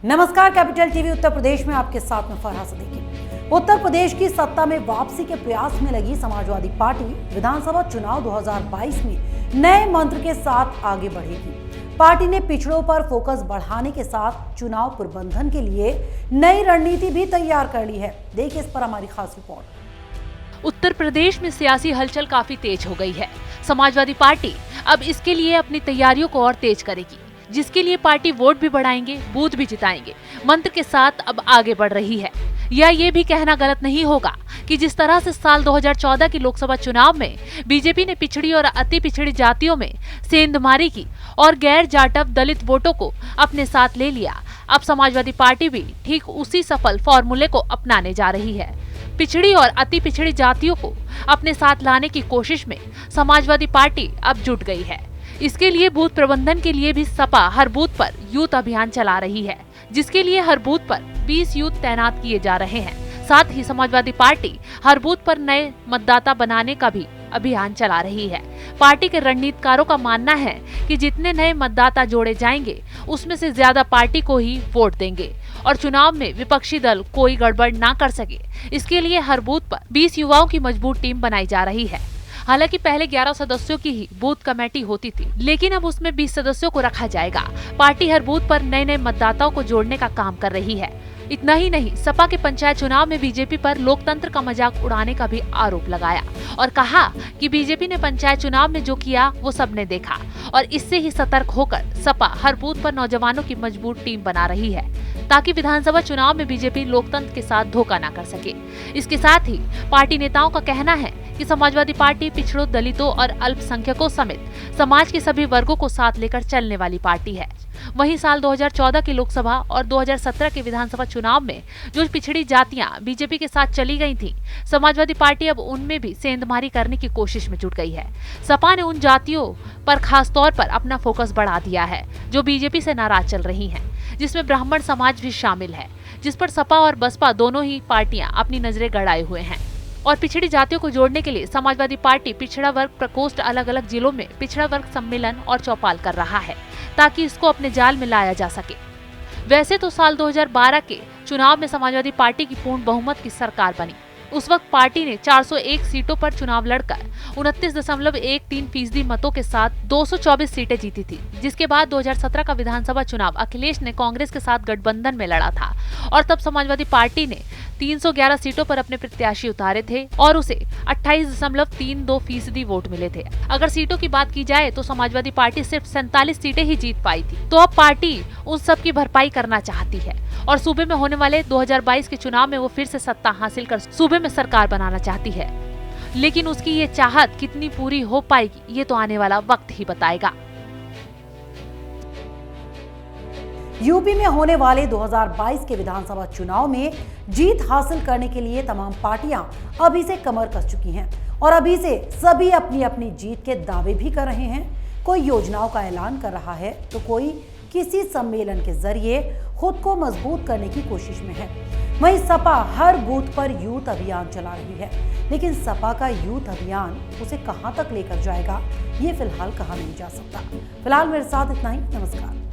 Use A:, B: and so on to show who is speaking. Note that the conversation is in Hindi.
A: नमस्कार, कैपिटल टीवी उत्तर प्रदेश में आपके साथ में फरहाद सिद्दीकी। उत्तर प्रदेश की सत्ता में वापसी के प्रयास में लगी समाजवादी पार्टी विधानसभा चुनाव 2022 में नए मंत्र के साथ आगे बढ़ेगी। पार्टी ने पिछड़ों पर फोकस बढ़ाने के साथ चुनाव प्रबंधन के लिए नई रणनीति भी तैयार कर ली है। देखिए इस पर हमारी खास रिपोर्ट।
B: उत्तर प्रदेश में सियासी हलचल काफी तेज हो गई है। समाजवादी पार्टी अब इसके लिए अपनी तैयारियों को और तेज करेगी, जिसके लिए पार्टी वोट भी बढ़ाएंगे, बूथ भी जिताएंगे मंत्र के साथ अब आगे बढ़ रही है। या ये भी कहना गलत नहीं होगा कि जिस तरह से साल 2014 की लोकसभा चुनाव में बीजेपी ने पिछड़ी और अति पिछड़ी जातियों में सेंधमारी की और गैर जाटव दलित वोटों को अपने साथ ले लिया, अब समाजवादी पार्टी भी ठीक उसी सफल फॉर्मूले को अपनाने जा रही है। पिछड़ी और अति पिछड़ी जातियों को अपने साथ लाने की कोशिश में समाजवादी पार्टी अब जुट गई है। इसके लिए बूथ प्रबंधन के लिए भी सपा हर बूथ पर यूथ अभियान चला रही है, जिसके लिए हर बूथ पर 20 यूथ तैनात किए जा रहे हैं। साथ ही समाजवादी पार्टी हर बूथ पर नए मतदाता बनाने का भी अभियान चला रही है। पार्टी के रणनीतिकारों का मानना है कि जितने नए मतदाता जोड़े जाएंगे उसमें से ज्यादा पार्टी को ही वोट देंगे और चुनाव में विपक्षी दल कोई गड़बड़ ना कर सके। इसके लिए हर बूथ पर 20 युवाओं की मजबूत टीम बनाई जा रही है। हालांकि पहले 11 सदस्यों की ही बूथ कमेटी होती थी, लेकिन अब उसमें 20 सदस्यों को रखा जाएगा। पार्टी हर बूथ पर नए नए मतदाताओं को जोड़ने का काम कर रही है। इतना ही नहीं, सपा के पंचायत चुनाव में बीजेपी पर लोकतंत्र का मजाक उड़ाने का भी आरोप लगाया और कहा कि बीजेपी ने पंचायत चुनाव में जो किया वो सबने देखा और इससे ही सतर्क होकर सपा हर बूथ पर नौजवानों की मजबूत टीम बना रही है, ताकि विधानसभा चुनाव में बीजेपी लोकतंत्र के साथ धोखा न कर सके। इसके साथ ही पार्टी नेताओं का कहना है कि समाजवादी पार्टी पिछड़ों, दलितों और अल्पसंख्यकों समेत समाज के सभी वर्गों को साथ लेकर चलने वाली पार्टी है। वहीं साल 2014 की लोकसभा और 2017 के विधानसभा चुनाव में जो पिछड़ी जातियां बीजेपी के साथ चली गई थीं, समाजवादी पार्टी अब उनमें भी सेंधमारी करने की कोशिश में जुट गई है। सपा ने उन जातियों पर खास तौर पर अपना फोकस बढ़ा दिया है जो बीजेपी से नाराज चल रही हैं, जिसमें ब्राह्मण समाज भी शामिल है, जिस पर सपा और बसपा दोनों ही पार्टियां अपनी नजरें गड़ाए हुए हैं। और पिछड़ी जातियों को जोड़ने के लिए समाजवादी पार्टी पिछड़ा वर्ग प्रकोष्ठ अलग अलग जिलों में पिछड़ा वर्ग सम्मेलन और चौपाल कर रहा है, ताकि इसको अपने जाल में लाया जा सके। वैसे तो साल 2012 के चुनाव में समाजवादी पार्टी की पूर्ण बहुमत की सरकार बनी। उस वक्त पार्टी ने 401 सीटों पर चुनाव लड़कर 29.13% मतों के साथ 224 सीटें जीती थी, जिसके बाद 2017 का विधानसभा चुनाव अखिलेश ने कांग्रेस के साथ गठबंधन में लड़ा था और तब समाजवादी पार्टी ने 311 सीटों पर अपने प्रत्याशी उतारे थे और उसे 28.32% वोट मिले थे। अगर सीटों की बात की जाए तो समाजवादी पार्टी सिर्फ 47 सीटें ही जीत पाई थी। तो अब पार्टी उन सब की भरपाई करना चाहती है और सूबे में होने वाले 2022 के चुनाव में वो फिर से सत्ता हासिल कर सूबे में सरकार बनाना चाहती है। लेकिन उसकी ये चाहत कितनी पूरी हो पाएगी, ये तो आने वाला वक्त ही बताएगा।
A: यूपी में होने वाले 2022 के विधानसभा चुनाव में जीत हासिल करने के लिए तमाम पार्टियां अभी से कमर कस चुकी हैं और अभी से सभी अपनी अपनी जीत के दावे भी कर रहे हैं। कोई योजनाओं का ऐलान कर रहा है तो कोई किसी सम्मेलन के जरिए खुद को मजबूत करने की कोशिश में है। वहीं सपा हर बूथ पर यूथ अभियान चला रही है, लेकिन सपा का यूथ अभियान उसे कहां तक लेकर जाएगा ये फिलहाल कहा नहीं जा सकता। फिलहाल मेरे साथ इतना ही। नमस्कार।